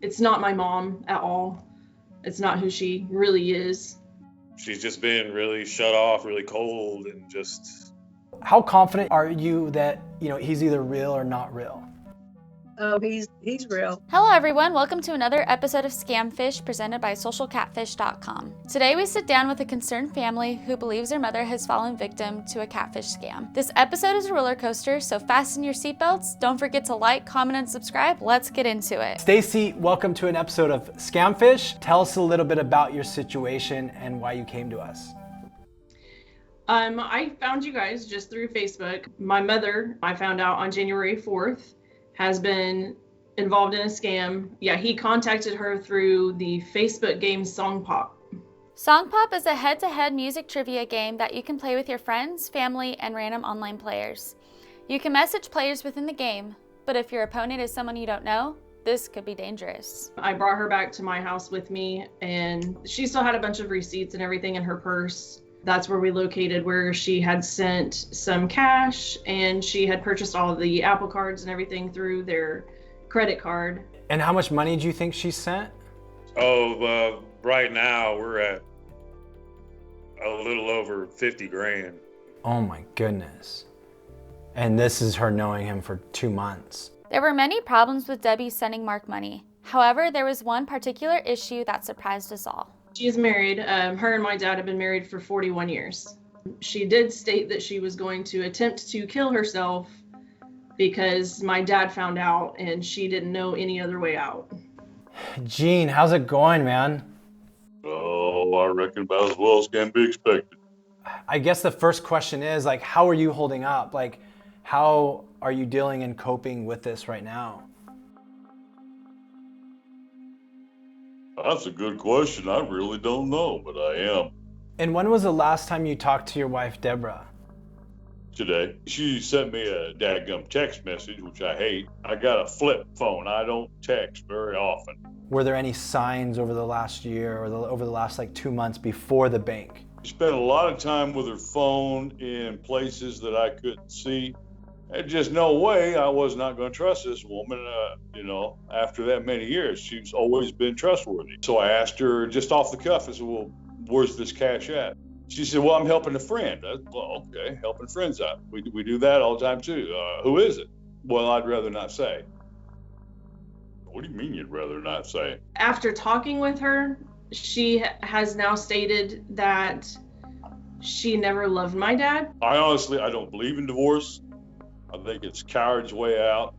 It's not my mom at all. It's not who she really is. She's just been really shut off, really cold, and just... How confident are you that, he's either real or not real? Oh, he's real. Hello everyone, welcome to another episode of Scamfish presented by socialcatfish.com. Today we sit down with a concerned family who believes their mother has fallen victim to a catfish scam. This episode is a roller coaster, so fasten your seatbelts. Don't forget to like, comment, and subscribe. Let's get into it. Stacy, welcome to an episode of Scamfish. Tell us a little bit about your situation and why you came to us. I found you guys just through Facebook. My mother, I found out on January 4th, has been involved in a scam. Yeah, he contacted her through the Facebook game SongPop. SongPop is a head-to-head music trivia game that you can play with your friends, family, and random online players. You can message players within the game, but if your opponent is someone you don't know, this could be dangerous. I brought her back to my house with me, and she still had a bunch of receipts and everything in her purse. That's where we located where she had sent some cash and she had purchased all of the Apple cards and everything through their credit card. And how much money do you think she sent? Right now we're at a little over 50 grand. Oh my goodness. And this is her knowing him for 2 months. There were many problems with Debbie sending Mark money. However, there was one particular issue that surprised us all. She is married. Her and my dad have been married for 41 years. She did state that she was going to attempt to kill herself because my dad found out and she didn't know any other way out. Gene, how's it going, man? Oh, I reckon about as well as can be expected. I guess the first question is, how are you holding up? How are you dealing and coping with this right now? That's a good question. I really don't know, but I am. And when was the last time you talked to your wife, Deborah? Today. She sent me a dadgum text message, which I hate. I got a flip phone. I don't text very often. Were there any signs over the last year or over the last 2 months before the bank? She spent a lot of time with her phone in places that I couldn't see. There's just no way I was not going to trust this woman, after that many years. She's always been trustworthy. So I asked her just off the cuff, I said, well, where's this cash at? She said, well, I'm helping a friend. I said, well, okay, helping friends out. We do that all the time too. Who is it? Well, I'd rather not say. What do you mean you'd rather not say? After talking with her, she has now stated that she never loved my dad. I don't believe in divorce. I think it's coward's way out.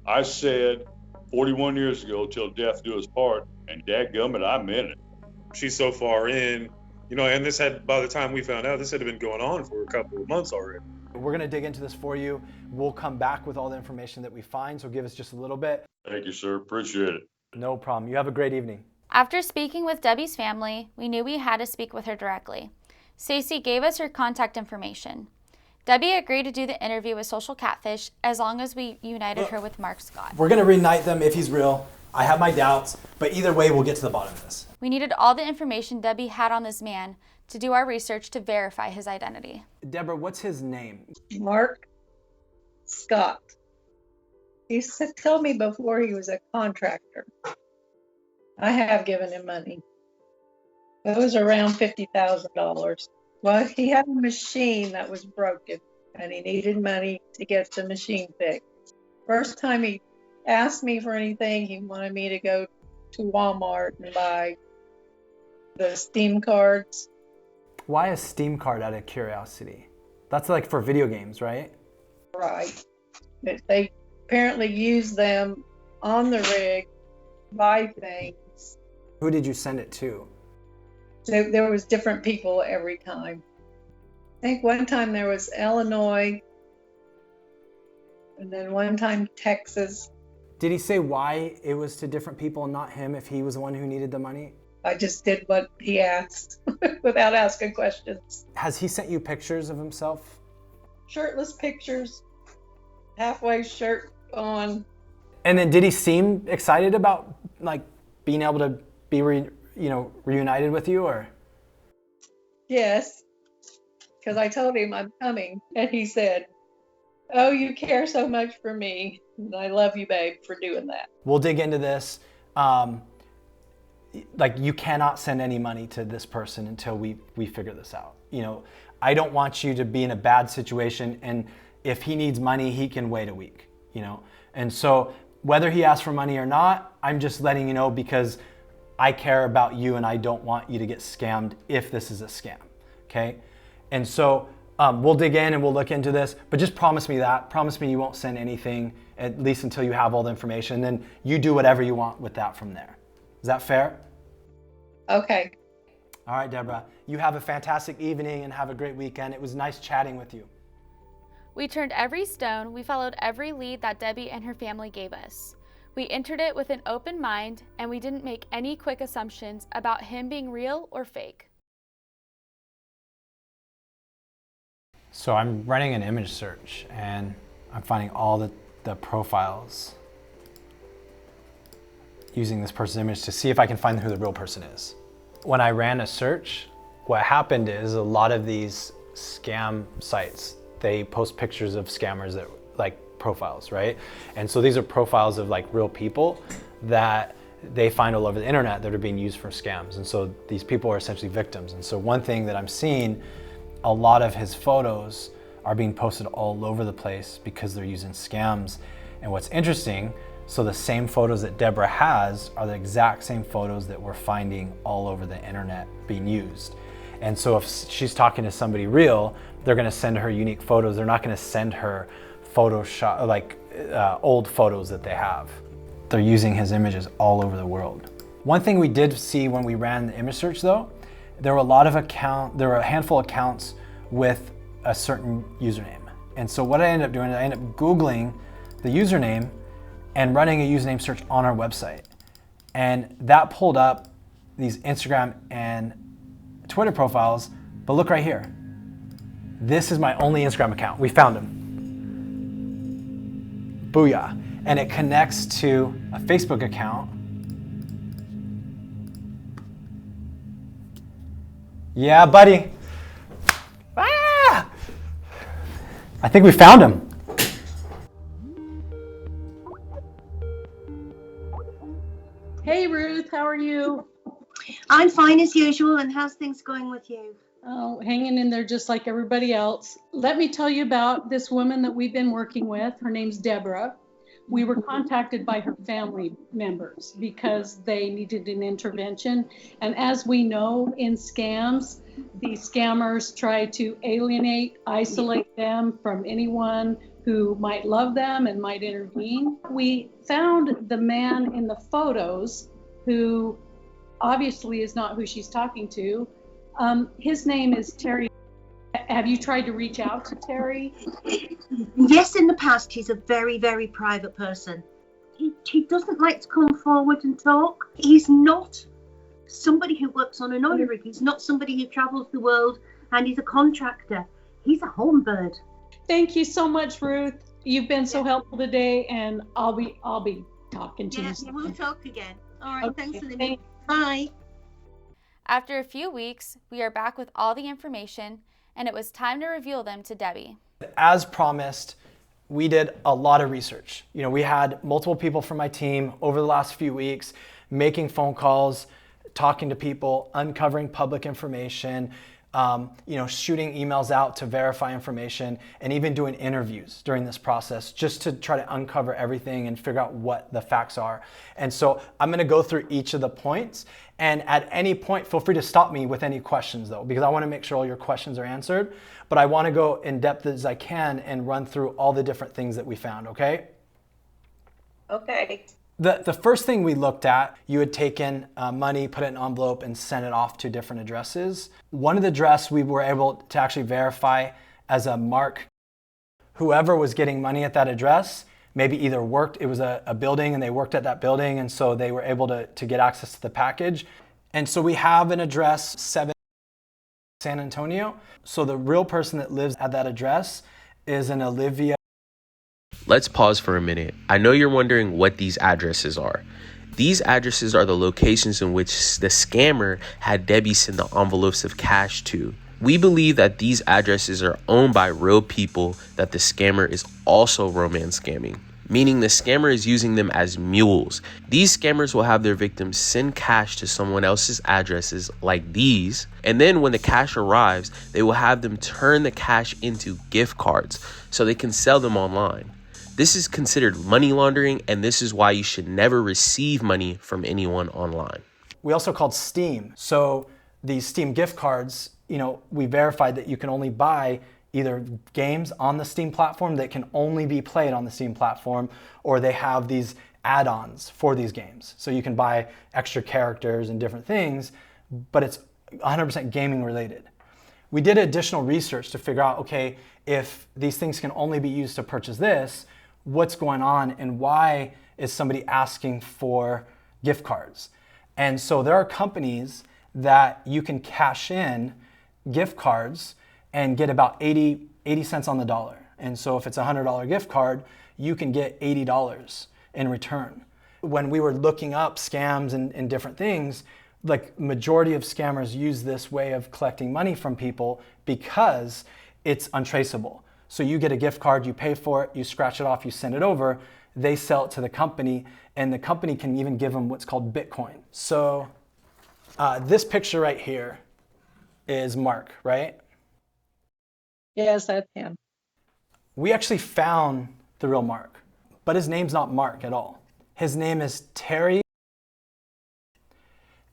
I said 41 years ago, till death do us part, and dadgummit, I meant it. She's so far in, and this had, by the time we found out, this had been going on for a couple of months already. We're gonna dig into this for you. We'll come back with all the information that we find, so give us just a little bit. Thank you, sir. Appreciate it. No problem. You have a great evening. After speaking with Debbie's family, we knew we had to speak with her directly. Stacy gave us her contact information. Debbie agreed to do the interview with Social Catfish as long as we united her with Mark Scott. We're gonna reunite them if he's real. I have my doubts, but either way, we'll get to the bottom of this. We needed all the information Debbie had on this man to do our research to verify his identity. Deborah, what's his name? Mark Scott. He told me before he was a contractor. I have given him money. It was around $50,000. Well, he had a machine that was broken, and he needed money to get the machine fixed. First time he asked me for anything, he wanted me to go to Walmart and buy the Steam cards. Why a Steam card, out of curiosity? That's for video games, right? Right. They apparently use them on the rig, buy things. Who did you send it to? So there was different people every time. I think one time there was Illinois, and then one time Texas. Did he say why it was to different people and not him if he was the one who needed the money? I just did what he asked without asking questions. Has he sent you pictures of himself? Shirtless pictures, halfway shirt on. And then did he seem excited about being able to be reunited with you, or? Yes, because I told him I'm coming, and he said, Oh, you care so much for me. And I love you, babe, for doing that. We'll dig into this. Like, you cannot send any money to this person until we figure this out. You know, I don't want you to be in a bad situation, and if he needs money, he can wait a week, you know? And so whether he asks for money or not, I'm just letting you know because I care about you and I don't want you to get scammed if this is a scam, okay? And so we'll dig in and we'll look into this, but just promise me that. Promise me you won't send anything, at least until you have all the information, and then you do whatever you want with that from there. Is that fair? Okay. All right, Deborah, you have a fantastic evening and have a great weekend. It was nice chatting with you. We turned every stone, we followed every lead that Debbie and her family gave us. We entered it with an open mind, and we didn't make any quick assumptions about him being real or fake. So I'm running an image search and I'm finding all the profiles using this person's image to see if I can find who the real person is. When I ran a search, what happened is a lot of these scam sites, they post pictures of scammers that like profiles, right? And so these are profiles of like real people that they find all over the internet that are being used for scams. And so these people are essentially victims. And so one thing that I'm seeing, a lot of his photos are being posted all over the place because they're using scams. And what's interesting, so the same photos that Deborah has are the exact same photos that we're finding all over the internet being used. And so if she's talking to somebody real, they're gonna send her unique photos. They're not gonna send her Photoshop, like old photos that they have. They're using his images all over the world. One thing we did see when we ran the image search though, there were a handful of accounts with a certain username. And so what I ended up doing is I ended up Googling the username and running a username search on our website. And that pulled up these Instagram and Twitter profiles, but look right here. This is my only Instagram account. We found him. Booyah. And it connects to a Facebook account. Yeah, buddy. Ah! I think we found him. Hey Ruth, how are you? I'm fine as usual, and how's things going with you? Oh, hanging in there just like everybody else. Let me tell you about this woman that we've been working with. Her name's Deborah. We were contacted by her family members because they needed an intervention. And as we know in scams, the scammers try to alienate, isolate them from anyone who might love them and might intervene. We found the man in the photos who obviously is not who she's talking to. His name is Terry. Have you tried to reach out to Terry? Yes, in the past. He's a very, very private person. He doesn't like to come forward and talk. He's not somebody who works on an oil rig. He's not somebody who travels the world, and he's a contractor. He's a home bird. Thank you so much, Ruth. You've been so helpful today, and I'll be talking to you. Yes, we'll talk again. All right, Okay, thanks, Linda. Bye. After a few weeks, we are back with all the information, and it was time to reveal them to Debbie. As promised, we did a lot of research. You know, we had multiple people from my team over the last few weeks making phone calls, talking to people, uncovering public information, shooting emails out to verify information, and even doing interviews during this process just to try to uncover everything and figure out what the facts are. And so I'm going to go through each of the points, and at any point feel free to stop me with any questions though, because I want to make sure all your questions are answered, but I want to go in depth as I can and run through all the different things that we found, okay? Okay. The first thing we looked at, you had taken money, put it in an envelope, and sent it off to different addresses. One of the addresses we were able to actually verify as a mark. Whoever was getting money at that address maybe either worked, it was a building and they worked at that building, and so they were able to get access to the package. And so we have an address, 7 San Antonio. So the real person that lives at that address is an Olivia. Let's pause for a minute. I know you're wondering what these addresses are. These addresses are the locations in which the scammer had Debbie send the envelopes of cash to. We believe that these addresses are owned by real people, that the scammer is also romance scamming, meaning the scammer is using them as mules. These scammers will have their victims send cash to someone else's addresses like these, and then when the cash arrives, they will have them turn the cash into gift cards so they can sell them online. This is considered money laundering, and this is why you should never receive money from anyone online. We also called Steam. So these Steam gift cards, we verified that you can only buy either games on the Steam platform that can only be played on the Steam platform, or they have these add-ons for these games. So you can buy extra characters and different things, but it's 100% gaming related. We did additional research to figure out, okay, if these things can only be used to purchase this, what's going on and why is somebody asking for gift cards? And so there are companies that you can cash in gift cards and get about 80 cents on the dollar. And so if it's a $100 gift card, you can get $80 in return. When we were looking up scams and different things, like majority of scammers use this way of collecting money from people because it's untraceable. So you get a gift card, you pay for it, you scratch it off, you send it over, they sell it to the company, and the company can even give them what's called Bitcoin. So this picture right here is Mark, right? Yes, that's him. We actually found the real Mark, but his name's not Mark at all. His name is Terry,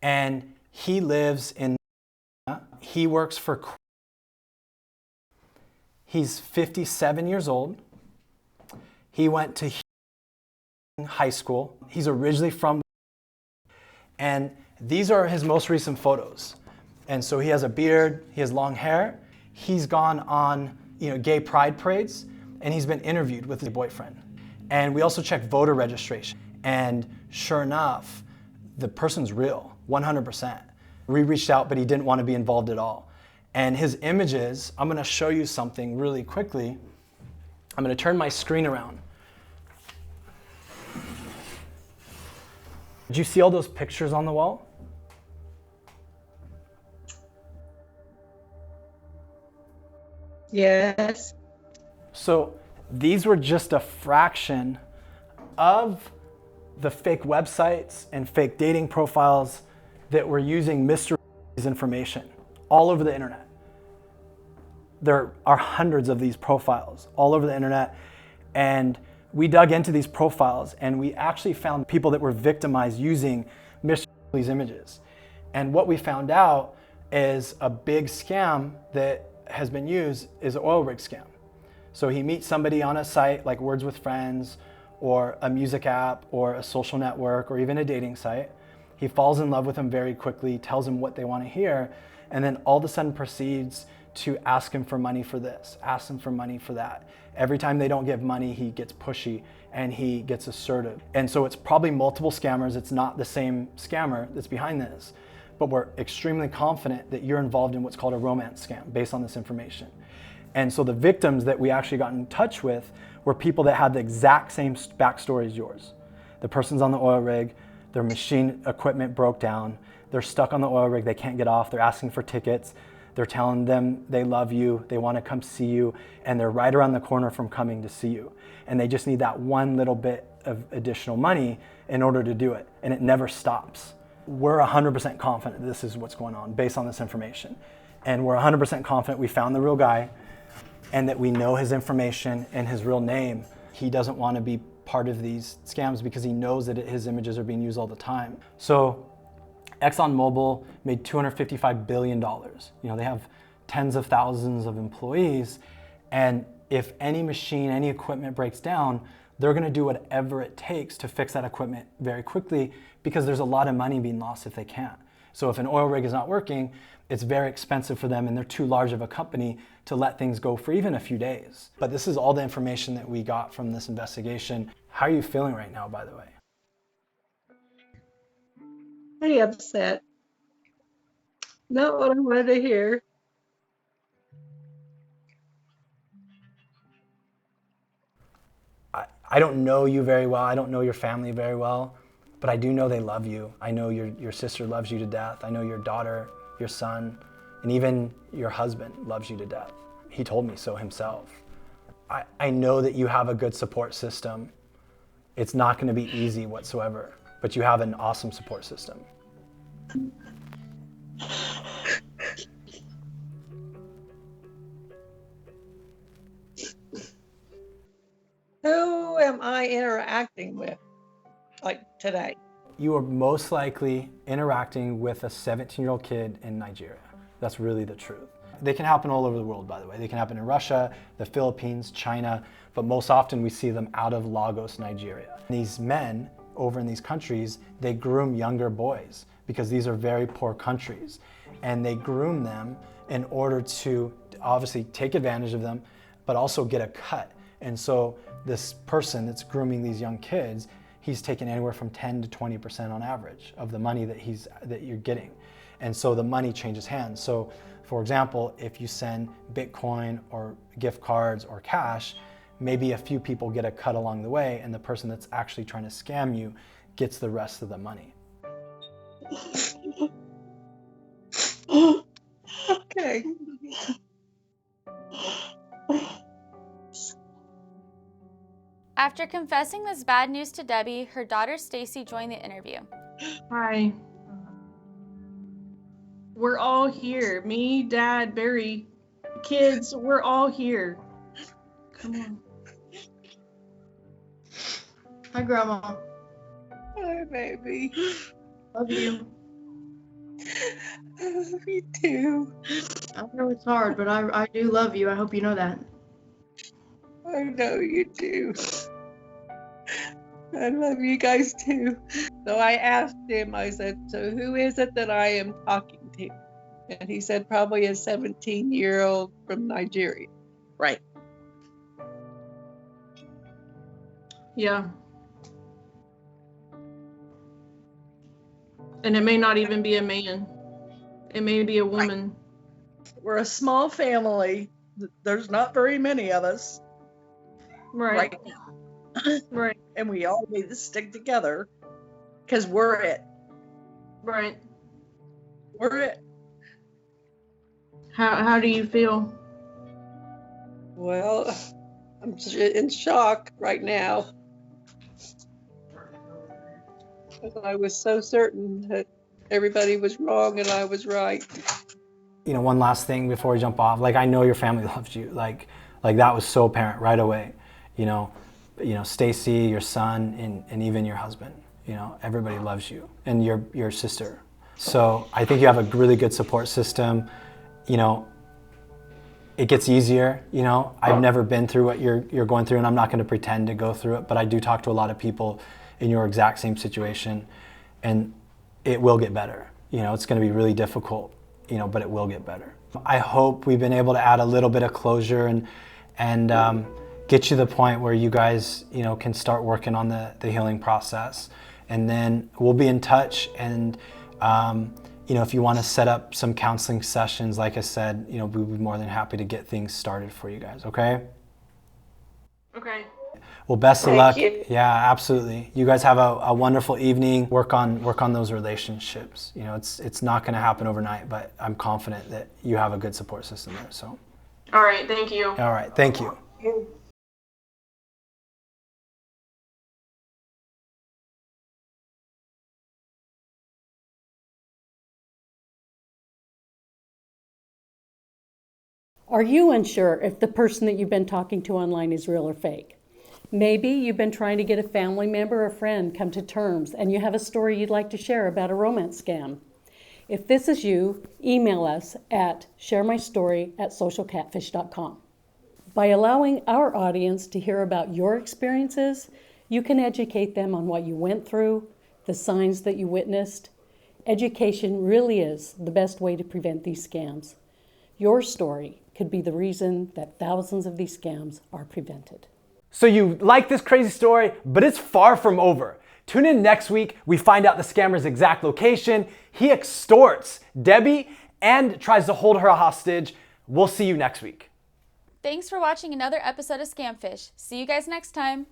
and he lives in, he works for, he's 57 years old. He went to high school. He's originally from, and these are his most recent photos. And so he has a beard, he has long hair. He's gone on, gay pride parades, and he's been interviewed with his boyfriend. And we also checked voter registration. And sure enough, the person's real, 100%. We reached out, but he didn't want to be involved at all. And his images, I'm going to show you something really quickly. I'm going to turn my screen around. Did you see all those pictures on the wall? Yes. So these were just a fraction of the fake websites and fake dating profiles that were using Mr. information all over the internet. There are hundreds of these profiles all over the internet, and we dug into these profiles and we actually found people that were victimized using Mr. images. And what we found out is a big scam that has been used is an oil rig scam. So he meets somebody on a site like Words with Friends or a music app or a social network or even a dating site. He falls in love with them very quickly, tells them what they want to hear, and then all of a sudden proceeds to ask him for money for this, ask him for money for that. Every time they don't give money, he gets pushy and he gets assertive. And so it's probably multiple scammers. It's not the same scammer that's behind this, but we're extremely confident that you're involved in what's called a romance scam based on this information. And so the victims that we actually got in touch with were people that had the exact same backstory as yours. The person's on the oil rig, their machine equipment broke down, they're stuck on the oil rig, they can't get off, they're asking for tickets, they're telling them they love you, they want to come see you, and they're right around the corner from coming to see you. And they just need that one little bit of additional money in order to do it, and it never stops. We're 100% confident this is what's going on based on this information. And we're 100% confident we found the real guy and that we know his information and his real name. He doesn't want to be part of these scams because he knows that his images are being used all the time. So ExxonMobil made $255 billion. They have tens of thousands of employees, and if any machine, any equipment breaks down, they're going to do whatever it takes to fix that equipment very quickly because there's a lot of money being lost if they can't. So if an oil rig is not working, it's very expensive for them and they're too large of a company to let things go for even a few days. But this is all the information that we got from this investigation. How are you feeling right now, by the way? Pretty upset. Not what I wanted to hear. I don't know you very well. I don't know your family very well, but I do know they love you. I know your sister loves you to death. I know your daughter, your son, And even your husband loves you to death. He told me so himself. I know that you have a good support system. It's not going to be easy whatsoever, but you have an awesome support system. Who am I interacting with, like today? You are most likely interacting with a 17-year-old kid in Nigeria. That's really the truth. They can happen all over the world, by the way. They can happen in Russia, the Philippines, China, but most often we see them out of Lagos, Nigeria. These men over in these countries, they groom younger boys because these are very poor countries. And they groom them in order to obviously take advantage of them, but also get a cut. And so this person that's grooming these young kids, he's taking anywhere from 10 to 20% on average of the money that you're getting. And so the money changes hands. So for example, if you send Bitcoin or gift cards or cash, maybe a few people get a cut along the way, and the person that's actually trying to scam you gets the rest of the money. Okay. After confessing this bad news to Debbie, her daughter Stacy joined the interview. Hi. We're all here. Me, Dad, Barry, kids, we're all here. Come on. Hi, Grandma. Hi, baby. Love you. I love you too. I know it's hard, but I do love you. I hope you know that. I know you do. I love you guys too. So I asked him, I said, so who is it that I am talking to? And he said, probably a 17-year-old from Nigeria. Right. Yeah. And it may not even be a man. It may be a woman. We're a small family. There's not very many of us. Right. now. Right. And we all need to stick together because we're it. Right. We're it. How do you feel? Well, I'm in shock right now. Because I was so certain that everybody was wrong and I was right. You know, one last thing before we jump off, like I know your family loves you. Like that was so apparent right away. You know, Stacy, your son, and even your husband. You know, everybody loves you, and your sister. So I think you have a really good support system. You know, it gets easier. You know, I've never been through what you're going through, and I'm not going to pretend to go through it. But I do talk to a lot of people in your exact same situation, and it will get better. You know, it's going to be really difficult. You know, but it will get better. I hope we've been able to add a little bit of closure and get you to the point where you guys, you know, can start working on the healing process. And then we'll be in touch. And, you know, if you want to set up some counseling sessions, like I said, you know, we'd be more than happy to get things started for you guys. Okay? Okay. Well, best of luck. Thank you. Yeah, absolutely. You guys have a wonderful evening. Work on those relationships. You know, it's not going to happen overnight, but I'm confident that you have a good support system there. So. All right. Thank you. All right. Thank you. Are you unsure if the person that you've been talking to online is real or fake? Maybe you've been trying to get a family member or friend come to terms and you have a story you'd like to share about a romance scam. If this is you, email us at sharemystory@socialcatfish.com. By allowing our audience to hear about your experiences, you can educate them on what you went through, the signs that you witnessed. Education really is the best way to prevent these scams. Your story could be the reason that thousands of these scams are prevented. So you like this crazy story, but it's far from over. Tune in next week. We find out the scammer's exact location. He extorts Debbie and tries to hold her hostage. We'll see you next week. Thanks for watching another episode of Scamfish. See you guys next time.